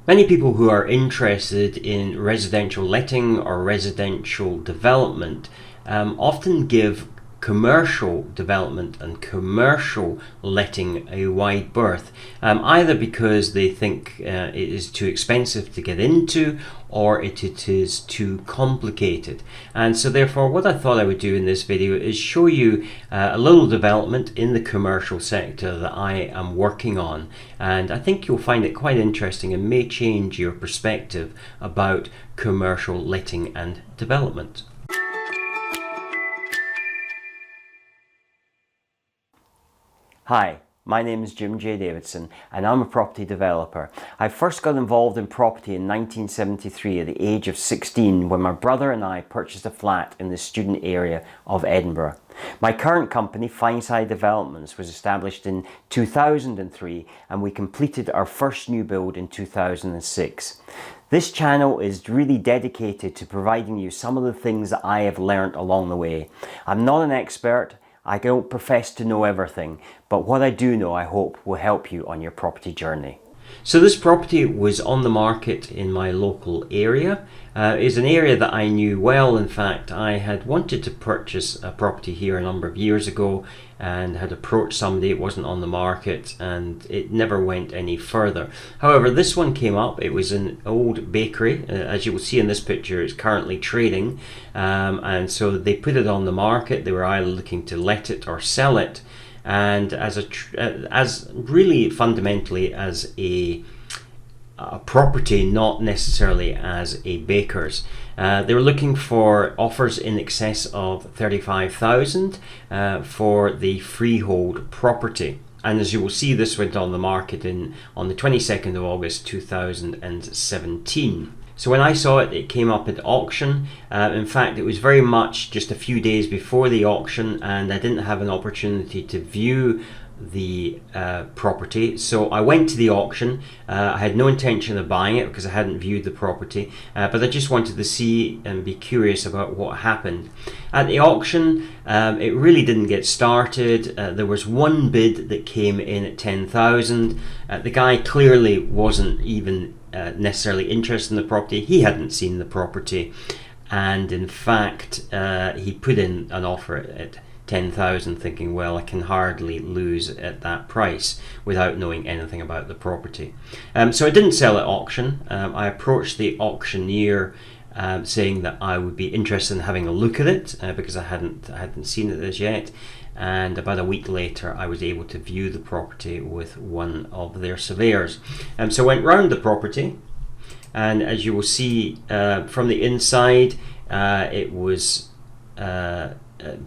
Many people who are interested in residential letting or residential development often give commercial development and commercial letting a wide berth, either because they think it is too expensive to get into or it is too complicated. And so therefore what I thought I would do in this video is show you a little development in the commercial sector that I am working on, and I think you'll find it quite interesting and may change your perspective about commercial letting and development. Hi, my name is Jim J. Davidson and I'm a property developer. I first got involved in property in 1973 at the age of 16 when my brother and I purchased a flat in the student area of Edinburgh. My current company, Fineside Developments, was established in 2003 and we completed our first new build in 2006. This channel is really dedicated to providing you some of the things that I have learned along the way. I'm not an expert. I don't profess to know everything, but what I do know, I hope, will help you on your property journey. So this property was on the market in my local area. It's an area that I knew well. In fact, I had wanted to purchase a property here a number of years ago and had approached somebody. It wasn't on the market and it never went any further. However, this one came up. It was an old bakery. As you will see in this picture, it's currently trading. And so they put it on the market. They were either looking to let it or sell it. And as really fundamentally as a property, not necessarily as a baker's. They were looking for offers in excess of 35,000 for the freehold property. And as you will see, this went on the market on the 22nd of August 2017. So when I saw it, it came up at auction. In fact, it was very much just a few days before the auction and I didn't have an opportunity to view the property. So I went to the auction. I had no intention of buying it because I hadn't viewed the property, but I just wanted to see and be curious about what happened. At the auction, it really didn't get started. There was one bid that came in at 10,000. The guy clearly wasn't even necessarily interested in the property. He hadn't seen the property, and in fact he put in an offer at 10,000 thinking, well, I can hardly lose at that price without knowing anything about the property. So I didn't sell at auction. I approached the auctioneer saying that I would be interested in having a look at it because I hadn't seen it as yet. And about a week later I was able to view the property with one of their surveyors. So I went round the property, and as you will see from the inside, it was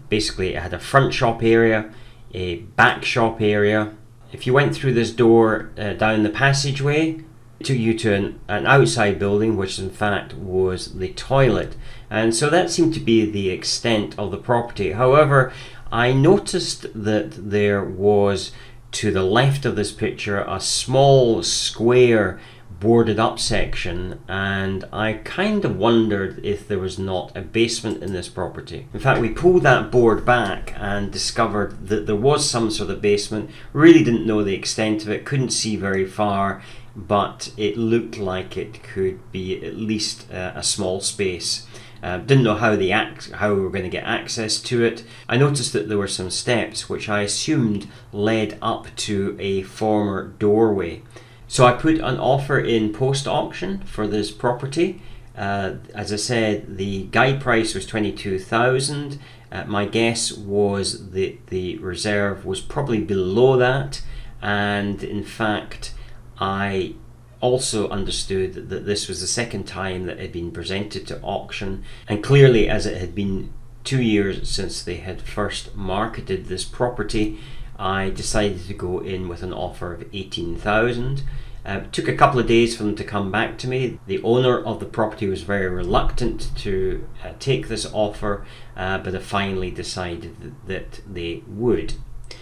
basically, it had a front shop area, a back shop area. If you went through this door down the passageway, it took you to an outside building, which in fact was the toilet. And so that seemed to be the extent of the property. However, I noticed that there was, to the left of this picture, a small square boarded up section, and I kind of wondered if there was not a basement in this property. In fact, we pulled that board back and discovered that there was some sort of basement. Really didn't know the extent of it, couldn't see very far, but it looked like it could be at least a small space. Didn't know how we were going to get access to it. I noticed that there were some steps which I assumed led up to a former doorway. So I put an offer in post-auction for this property. As I said, the guide price was 22,000. My guess was that the reserve was probably below that, and in fact I also understood that this was the second time that it had been presented to auction, and clearly, as it had been 2 years since they had first marketed this property, I decided to go in with an offer of 18,000. It took a couple of days for them to come back to me. The owner of the property was very reluctant to take this offer, but I finally decided that they would.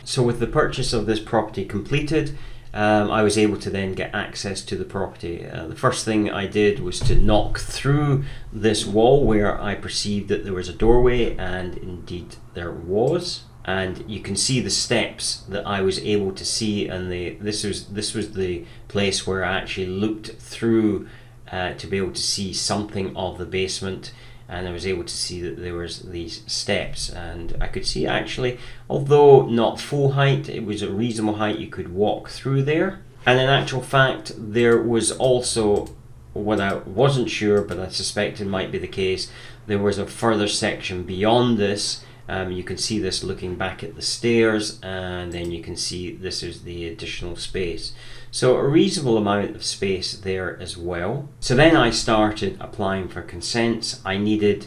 So with the purchase of this property completed, I was able to then get access to the property. The first thing I did was to knock through this wall where I perceived that there was a doorway, and indeed there was. and you can see the steps that I was able to see, and this was the place where I actually looked through to be able to see something of the basement, and I was able to see that there was these steps, and I could see actually, although not full height, it was a reasonable height, you could walk through there. And in actual fact, there was also, what I wasn't sure, but I suspected might be the case, there was a further section beyond this. You can see this looking back at the stairs, and then you can see this is the additional space. So a reasonable amount of space there as well. So then I started applying for consents. I needed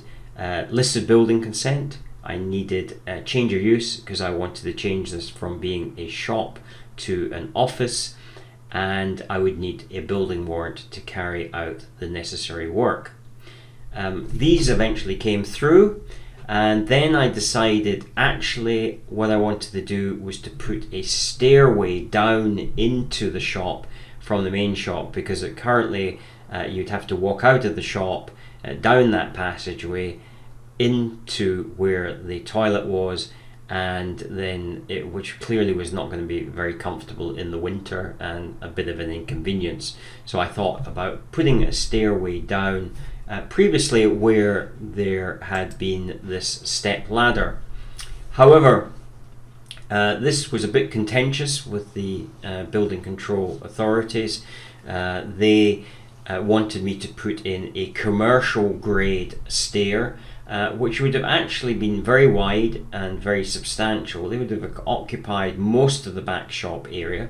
listed building consent. I needed change of use, because I wanted to change this from being a shop to an office, and I would need a building warrant to carry out the necessary work. These eventually came through, and then I decided actually what I wanted to do was to put a stairway down into the shop from the main shop, because currently you'd have to walk out of the shop, down that passageway into where the toilet was, and then which clearly was not going to be very comfortable in the winter and a bit of an inconvenience. So I thought about putting a stairway down previously where there had been this step ladder. However, this was a bit contentious with the building control authorities. They wanted me to put in a commercial grade stair, which would have actually been very wide and very substantial. They would have occupied most of the back shop area,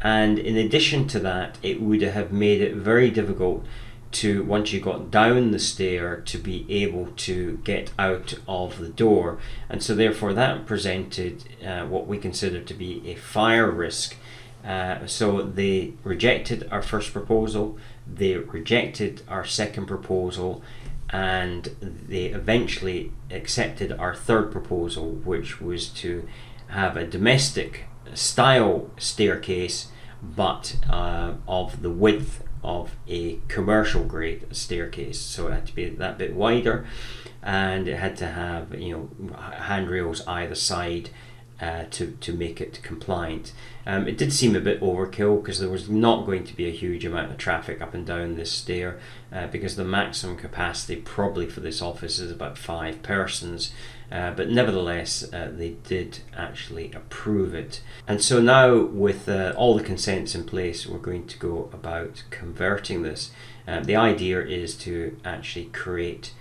and in addition to that, it would have made it very difficult to, once you got down the stair, to be able to get out of the door. And so therefore that presented what we considered to be a fire risk. So they rejected our first proposal, they rejected our second proposal, and they eventually accepted our third proposal, which was to have a domestic style staircase, but of the width of a commercial grade staircase. So it had to be that bit wider, and it had to have, handrails either side to make it compliant. It did seem a bit overkill, because there was not going to be a huge amount of traffic up and down this stair, because the maximum capacity probably for this office is about 5 persons. But nevertheless, they did actually approve it. And so now, with all the consents in place, we're going to go about converting this. The idea is to actually create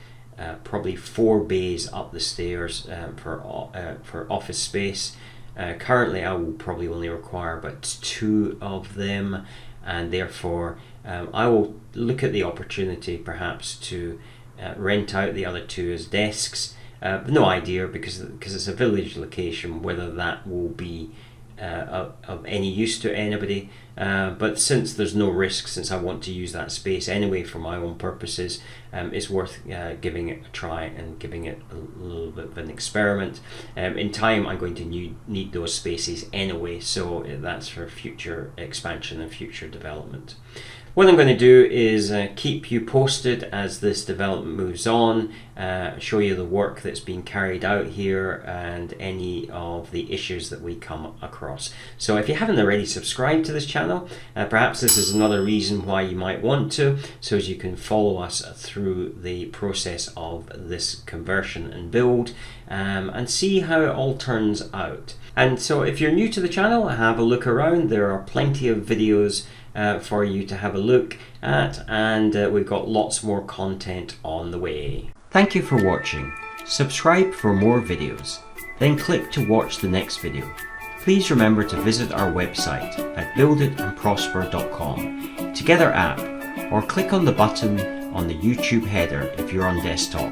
probably 4 bays up the stairs for office space. Currently I will probably only require about 2 of them, and therefore I will look at the opportunity perhaps to rent out the other 2 as desks. No idea, because it's a village location, whether that will be of any use to anybody, but since there's no risk, since I want to use that space anyway for my own purposes, it's worth giving it a try and giving it a little bit of an experiment. In time I'm going to need those spaces anyway, so that's for future expansion and future development. What I'm going to do is keep you posted as this development moves on, show you the work that's being carried out here and any of the issues that we come across. So if you haven't already subscribed to this channel, perhaps this is another reason why you might want to, so as you can follow us through the process of this conversion and build, and see how it all turns out. And so if you're new to the channel, have a look around. There are plenty of videos for you to have a look at, and we've got lots more content on the way. Thank you for watching. Subscribe for more videos, then click to watch the next video. Please remember to visit our website at builditandprosper.com, Together app, or click on the button on the YouTube header if you're on desktop.